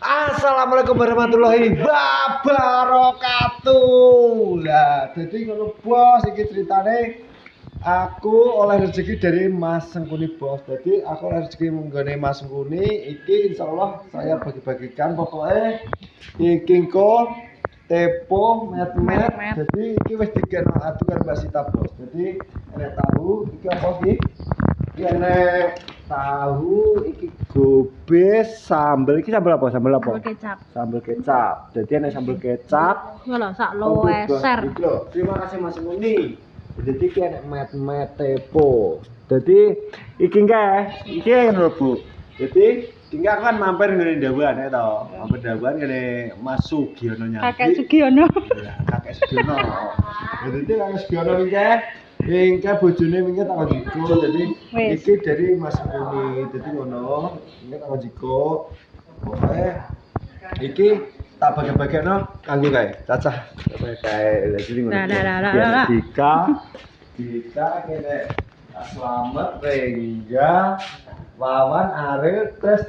Assalamualaikum warahmatullahi wabarakatuh. Lah, jadi ngono bos, iki ceritane aku oleh rezeki dari Mas Sengkuni bos. Jadi aku oleh rezeki menggone Mas Sengkuni, iki insyaallah saya bagi-bagikan pokoknya iki engko tepo met-met. Jadi iki wis digeno adu karo Mbak Sita bos. Jadi enek tahu iki apa iki? Iki enek tahu iki gobes sambel iki sambel apa? Sambel apa? Sambel kecap. Sambel kecap. Jadi enek sambel kecap. Lho sak loeser. Terima kasih Mas Muni. Jadi iki enek met-met tepo. Jadi iki ngono Bu. Jadi tinggal kan mampir ngene Dawan ya to. Mampir Dawan ngene Mas Sugiono nyambi. Kakek Sugiono. Kakek Sugiono. Jadi Kakek Sugiono iki bojone wingi tak jiko. Jadi iki dari Mas Muni. Jadi ngono, iki tak jiko. Pokoke iki tak bagi-bagino kanggo kae. Cacah kae. Jadi ngono. Dika kene Slamet, Rengga, Wawan, Ariel, Tres.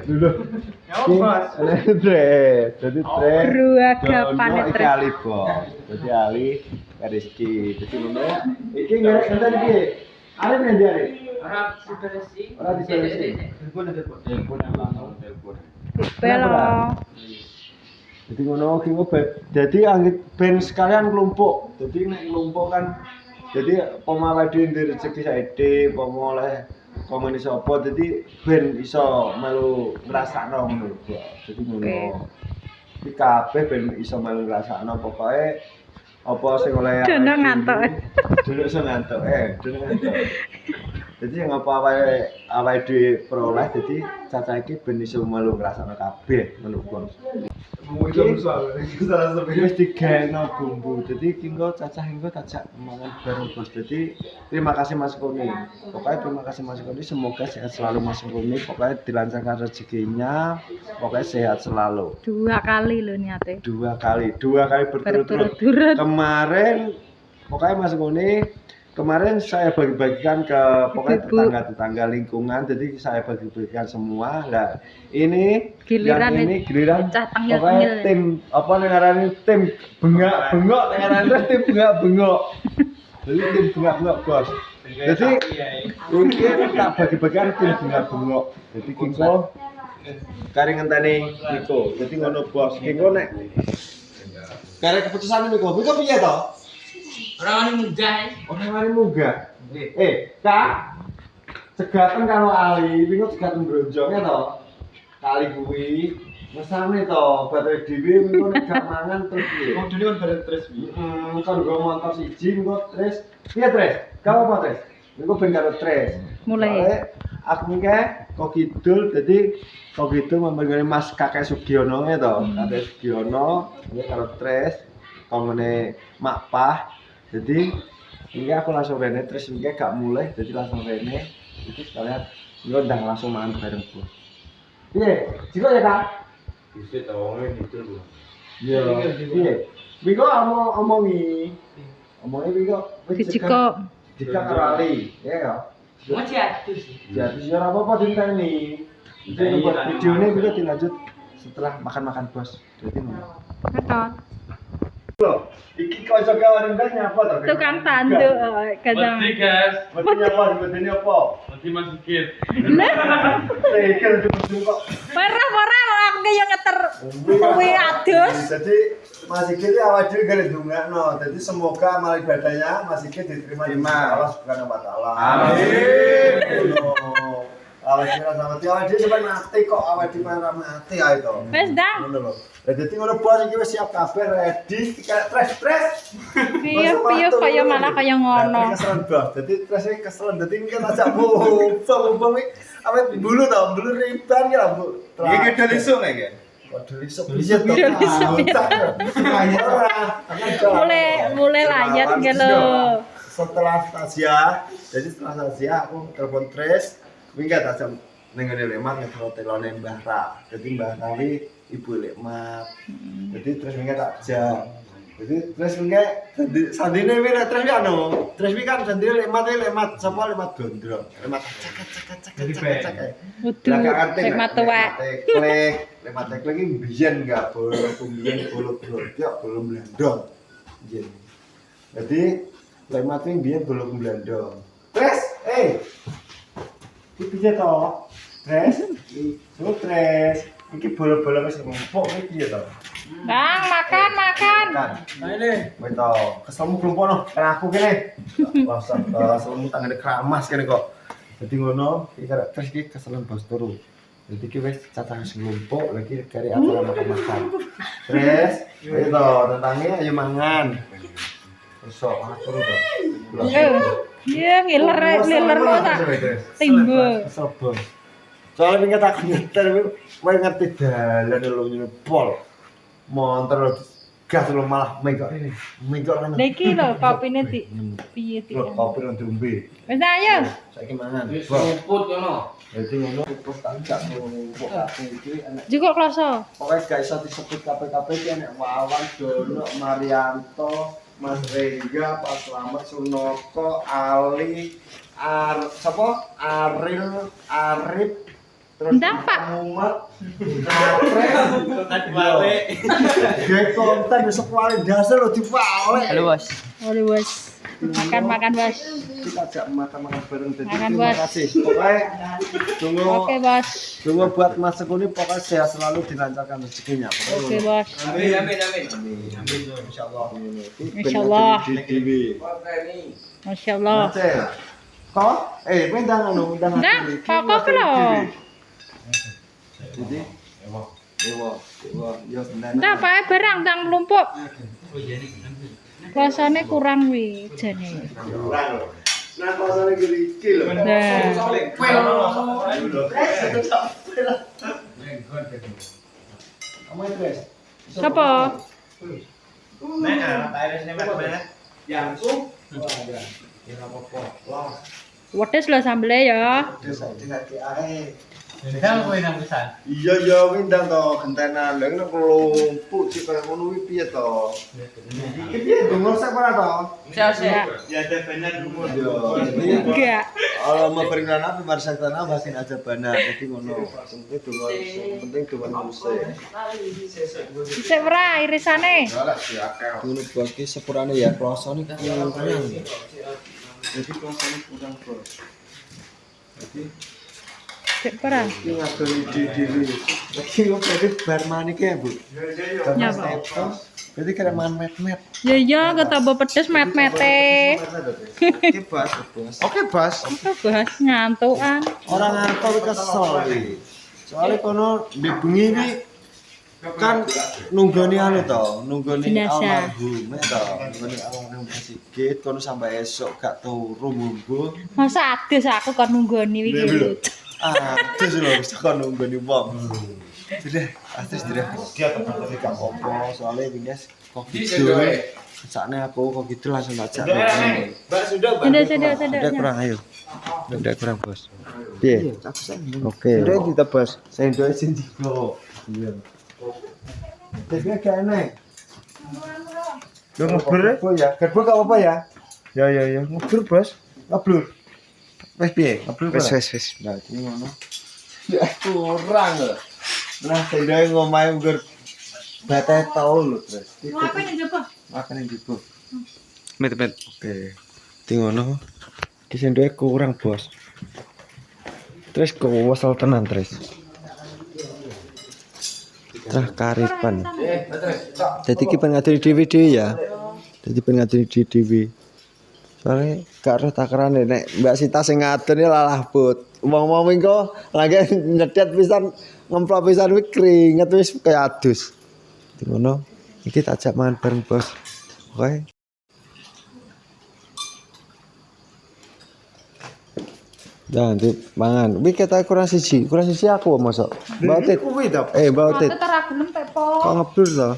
Dulu. Ya, Bos. Tres. Jadi Tres. Keluarga panetres. Ali, Bos. Jadi Ali, Rizky. Jadi ngono. Iki ngene iki. Ali ngendi Ali? Ora diberesi. Ora diberesi. Telepon. Belok. Jadi ngono ki jadi ben sekalian kelompok. Jadi nek kelompok kan jadi pemawe dhewe rezeki saiki pomo oleh komen iso apa jadi ben iso melu ngrasakno ngono lho. Jadi ngono. Iki kabeh ben iso melu ngrasakno pokoke apa sing oleh Dene ngantuk. Dene iso ngantuk dene ngantuk. Jadi yang apa awake dhewe peroleh jadi cacah iki ben iso melu ngrasakno kabeh ngono Bos. Mungkin salah satu wis digaeno bumbu. Jadi kinggo cacah engko tajak mangan bareng Bos. Jadi terima kasih Mas Kuni. Pokoknya terima kasih Mas Kuni, semoga sehat selalu Mas Kuni. Pokoknya dilancarkan rezekinya. Pokoknya sehat selalu. 2 kali lho niate. 2 kali berturut-turut. Kemarin pokoknya Mas Kuni kemarin saya bagi-bagikan ke pokoknya tetangga-tetangga lingkungan, jadi saya bagi-bagikan semua. Nah, ini giliran pokoknya tim apa ngarani tim bengak-bengok ngarani tim bengak-bengok. Jadi tim bengak-bengok Bos. Jadi mungkin tak bagi-bagikan tim bengak-bengok. Jadi kingko kari ngenteni Niko. Jadi ngono Bos. Kingko nek kare keputusan Niko. Niko piye to? Orang wani munggah. Kak. Cegaten karo Ali, wingi cegaten bronjong ya to. Kali kuwi mesane to, baterai dhewe engko nek gak mangan terus piye? Wong dene kan bareng tres piye? Kon nggo motor siji engko tres. Piye tres? Gak apa tres. Engko ben karo tres. Mulai. Aku ngke kok kidul dadi kok kidul membangane Mas Kakek Sugiono ya to. Kakek Sugiono ya karo tres. Komene Mak Pah. Jadi ini aku langsung rene terus ini gak mulai jadi langsung rene itu sekalian ngundang langsung makan bareng Bos. Iya, jika ya Kak? Bisa tawangnya gitu loh. Iya. Biko omongi Biko. Jika karali, ya ya. Mau jatuh sih. Jadi ora apa-apa dinteni. Jadi buat video ini Biko dilanjut setelah makan Bos. Jadi ngono. Ngetot. Loh, iki kok iso kawan ndang nyapa to? Tukang tanduk kadang. Mesti guys. Mesti nyapa dibedeni apa? Mesti Mas Sikit. Pikir kok. Ora aku ki yo ngeter. Kuwi adus. Jadi Mas Sigit iki awake dhewe gale ndongakno. Jadi semoga amal ibadahnya Mas Sigit diterima di Allah Subhanahu wa taala. Amin. Awake dhewe sama awake dhewe sampe mati kok awake dhewe ora mati ae to. Wis dah. Ngono lho. Dadi ngono Bos iki wis siap kabeh ready tres. Piye kaya malah kaya ngono. Keselen Bos. Dadi tres iki keselen dadi iki ajak bom iki awet bulu to, bulu riban ya Bu. Iki kedel isuk nek kan. Waduh iso piye to? Mulai layar nggih lho. Setelah Tasya, jadi setelah Tasya aku telepon Tres, minggat aja ning ngene Lemat ngetro telone Mbah Ra. Jadi Mbah Ra ibu Lemat. Jadi terus minggat tak jam. Jadi terus enggak sandine wi nek terus wi kan sandine lemat sapa lemat gondrong. Lemat cek. Waduh, cek mata wae. Lemat klik iki biyen enggak boleh bolong belum blandong. Biyen. Jadi lemat iki biyen bolong blandong. Tres, iki piye to? Tres, tres. Iki bola-bola wis ngumpuk iki piye to? Bang, makan. Ini, wis to. Keselmu klumpono, kan aku kene. Keselmu tangane kramas kene kok. Dadi ngono, iki terus iki keselen bos turu. Jadi iki wis cacah slumpuk lagi kari acara makan-makan. Terus, ayo to, tentange ayo mangan. Besok ana turu to. Iya, ngiler kok tak. Tinggo. Kesel bos. Soalnya pengen tak nyetir, gue ngerti dalan lo nyepol. Montor gas lo malah megok ini, megok kan. Niki lho kopine di piye di. Kopi lo diombe. Wis ayo. Saiki mangan. Wis rumput kono. Jadi ngono terus tak jak ngumpuk iki enek. Jukuk kloso. Pokoke gak iso disebut KPKP iki enek Wawan, Dono, Marianto, Mas Rengga, Pak Slamet, Sunoko, Ali, sapa? Arif, terus Ndang, Pak. Muhammad, Apres, balik. Gawe konten besok wali dasar lo dibalik. Halo bos. Oleh bos. Makan bos. Kita ajak makan bareng tadi. Makan, Terima Bos. kasih. Pokoknya tunggu Oke bos. tunggu buat Mas Sekuni pokoknya sehat selalu dilancarkan rezekinya. Oke bos. Amin. Amin insyaallah. Insyaallah. Di Masya Allah. Kok? Kowe ndang anu, ndang. Ndang, kok kopi lho. Jadi Ewa, yo bener. Entah pae barang tang lumpuk. Rasane kurang wi jane. Nah, kosone iki lho. Nah. Kamu tres. Sapa? Wedes lho sambele ya. Iya ya windang to gentenan. Lha nek kelumpuk sik kaya ngono kuwi piye to? Iki piye dungul sak ora to? Ya. Ya ada benar rumor. Enggak. Mau berikan apa barisan tanah basin aja benar. Jadi ngono. Penting dungul, penting dungul manusia. Sik ora irisane. Ngono bos ki sepurane ya klosone kurang. Jadi klosone kurang bos. Jadi Sik ora. iki ngadoni dhewe. Iki kok berarti bar manike ya, Bu? Nyapa? Berarti kira mangan met-met. Ya iya ketambah pedes met-mete. Oke, Bos. Oke, Bos. Apa bahas ngantukan. Orang ngantuk iki kesel iki. Soale kono di bengi iki kan nunggoni anu to, nunggoni Jenazah. almarhum to, nunggoni almarhum Sigit kono sampai esuk gak turu munggo. Masa adus aku kon nunggoni iki lho. Terus lho wis kon nunggoni wong. Sudah, atus sudah dia tempat iki gak apa-apa, soalnya iki guys kok gitu. Sakne aku kok gitu langsung tak jak. Mbak sudah, Mbak. Sudah. Udah kurang ayo. Udah kurang, Bos. Piye? Oke. Udah ditebas. Sendok sing digo. Iya. Tesnya gak enak. Lo ngeblur ya? Gerbuk gak apa-apa ya? Ya. Ngeblur, Bos. Ngeblur. Wes piye? Ngeblur. Wes. Nah, iki ngono. Ya kurang lho. Nah, sendoke ngomahe nggur bete tau lho, Terus. Apa yang coba? Makan yang dibu. Met. Oke. Di ngono. Ki sendoke kurang, Bos. Terus kok wasal tenan, Terus. Karipan. Jadi ki pengen ngadili DVD ya. Jadi pengen ngadili DVD. Soalnya gak roh takerane nek Mbak Sita sing ngadoni lalah put. Wong-wong engko lagi nyedet pisan ngemplok pisan kuwi keringet wis kaya adus. Di ngono iki tak ajak mangan bareng, Bos. Oke. Jangan di mangan. Wih kita kurang siji aku masuk. Bautit. Bautit. Aku ora gelem tepo. Kok ngeblur to?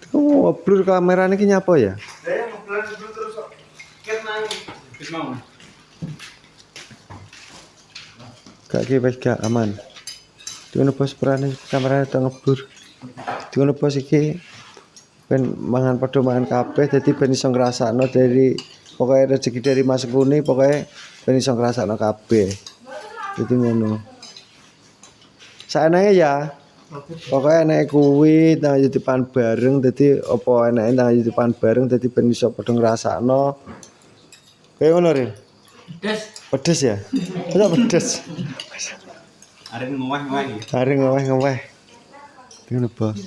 Kok ngeblur kamerane iki nyapa ya? Saya ngeblur terus kok. Ket mau. Gak ki wis gak aman. Dene bos perane kamerane to ngeblur. Ngono bos iki ben mangan padha mangan kabeh dadi ben iso ngrasakno dari pokoke rezeki dari Mas Kuni pokoke ben iso ngrasakno kabeh. Dadi ngono. Saenake ya. Pokoke enake kuwi nang yutupan bareng dadi apa enake nang yutupan bareng dadi ben iso padha ngrasakno. Kayak ngono Ril. Pedes ya? Masa pedes? Arek ngowah-ngowah iki. Areng ngeweh-ngeweh. Ngono bos.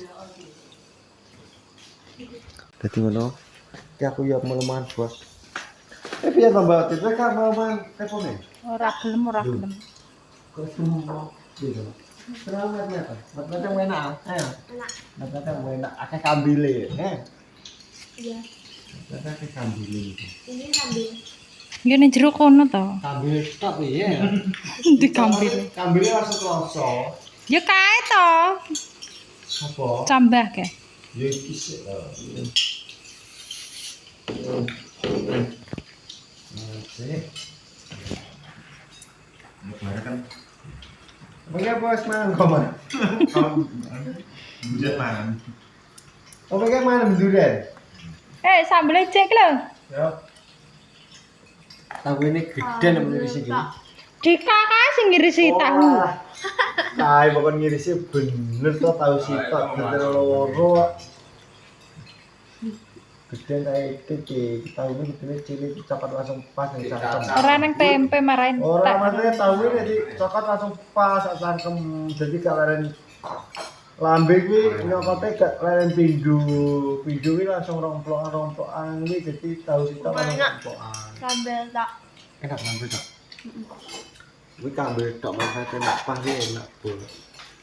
Dadi ngono. Ki aku ya meleman bos. Piye tambah tipe ka meleman tepone? Ora gelem. Kok semua gitu. Selamat ya, Pak. Mat yang enak. Ayo. Mat yang enak akeh kambile, Iya. Mat akeh kambile. Ini ambil. Ya ning jero kono to. Kambile tok piye? Di kambile. Kambile langsung kroso. Ya kae to. Apa? Cambah ke. Ya iki sik. Bagaimana bos mangan koma? Bujet mangan. Oh bagaimana menduren? Sambel cek lho. Ya. Tahu ini gede nih ngirisi gini. Dikaka sing ngirisi tahu. Kai pokoknya ngirisi bener tuh tahu sifat bener loro. Gede kayak itu tahu ini gede cilik coklat langsung pas nih cangkem. Ora nang tempe marahin. Orang matanya tahu ini jadi coklat langsung pas cangkem. Jadi kalian lambe kuwi nyokote gak leren pindu kuwi langsung romplokan iki dadi tahu sita romplokan. Sambal tak. Enak lambe tok. Kuwi kambe tok manfaate enak pas enak bol.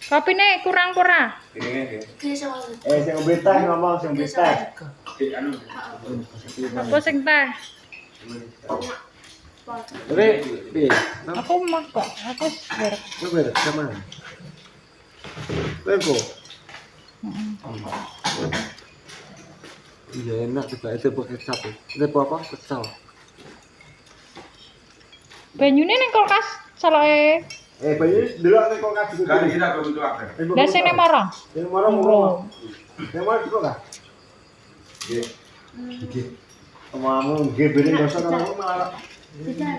Kopine kurang-kurang. Ini Ini sama. Sing ngombe teh ngomong sing ngombe teh. anu. Apa sing teh? Tapi piye? Aku mah kok. Aku berek. Coba sama. Lego. Iya enak juga itu pakai kecap. Itu apa? Kecap. Banyune ning kulkas saloke. Bayi delok nek kok kasih Kan kita butuh akeh. Lah sing ning marang. Yang marah murah. Yang marah juga kah? Nggih. Iki. Kamu nggih beri dosa kamu malah. Tidak.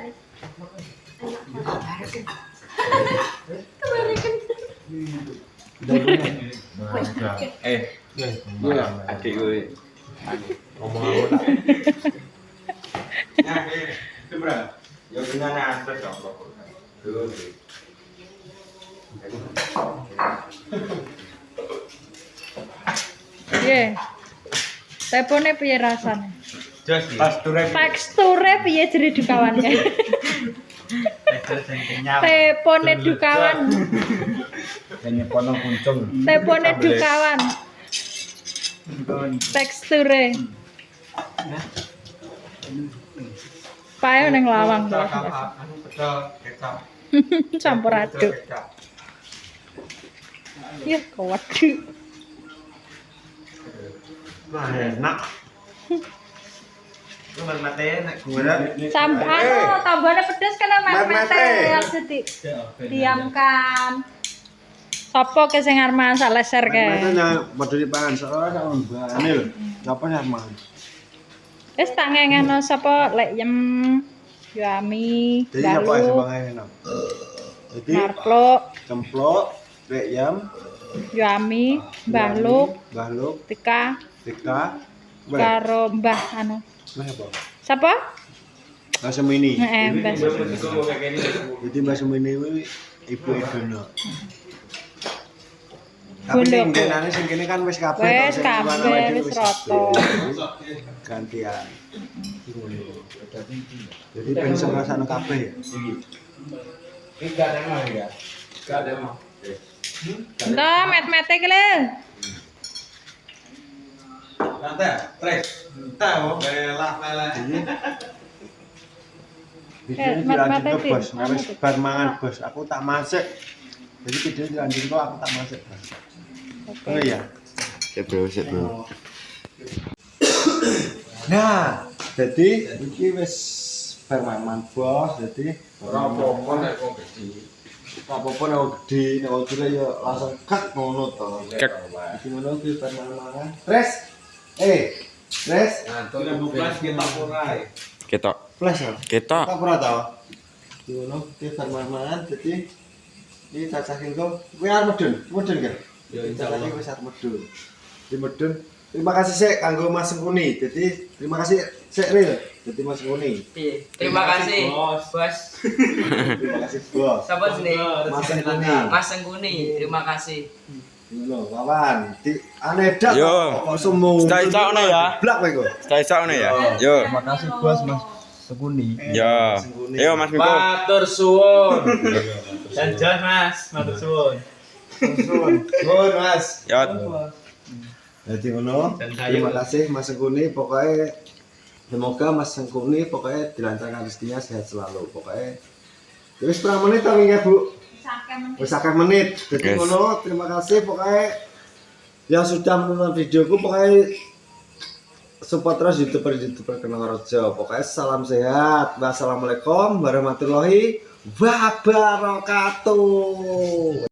Iya, adik gue. Ngomong apa tak? Nah, itu berapa? Ya dengan atas dong, Tuh. Piye? Tepone piye rasane? Teksture piye jere dukawan kae? Tepone dukawan. Kayaknya kono kuncung. Tepone dukawan. Teksture. Pae ning lawang to. Anu pecel kecap. Campur aduk. Ya waduh. Nah, enak. Cuman mate nek gue Tambahane pedes kena Mete. mete harus diamkan. Sopo ke sing arep sak leser Itu ke? yang padha dipangan soalnya sama mbane lho. Apa yang mangan? Wis tak ngengeno sapa lek yem Yami, Jadi apa yang Balu, sebangai enak? Jadi Marpluk, cemplok, reyam, Yami, Bahluk, bahluk, Tika, tika, karo Mbah anu. Mbah apa? Sapa? Mbah Semini. Mbah. Jadi Mbah Semini kuwi ibu Edono. Tapi Bunduk. ning denane sing kene kan wis kabeh. Wis sing kabeh, mana wae wis rata. Gantian. Jadi ben iso ngrasakno kabeh ya. Enggak ada mah ya. Enggak ada mah. Entah met-mete ki lho. Nanti, tres. Tahu, belah. Videonya dilanjut ke bos, wis bar mangan bos. Aku tak masak. Jadi video dilanjut kok aku tak masak. Oh iya. Sip bro. Nah, jadi iki wis bar mangan bos, jadi Ora apa-apa nek kok kecil. apa-apa nek gede, nek cilik ya langsung kak ngono to. Kek. Iki ngono ki mangan. Tres. Tres. Kira buklas kita purai. Ketok. Flash ya. Ketok. Tak pernah tau. Iki ngono ki mangan dadi iki cacahin kok kuwi arep medun kan? Ya Insyaallah wis arep medun. Di medun. Terima kasih sik kanggo Mas Kuni. Jadi terima kasih sik real. Jadi Mas Kuni. Terima kasih, Bos. Bos. Terima kasih bos. Sahabat sini, Mas Kuni. Mas Sengguni, terima kasih. Ngono, kawan. Di anedak Yo. kok sombong. Cita-cita ngono ya. Blak kowe kok. Stay nih ya. Yo. Makasih bos Mas. Yo. Yo Mas Miko. Matur suwun. Janjan Mas, matur suwun. Nuwun Mas. Yo. Jadi ngono. Dan saya- Terima kasih Mas Sengkuni. Pokoknya semoga Mas Sengkuni pokoknya dilancarkan rezekinya sehat selalu. Pokoknya wis berapa menit to ya Bu? Wis akeh menit. Jadi Yes. ngono, terima kasih pokoknya yang sudah menonton videoku pokoknya support terus YouTuber Kenal Rojo. Pokoknya salam sehat. Wassalamualaikum warahmatullahi wabarakatuh.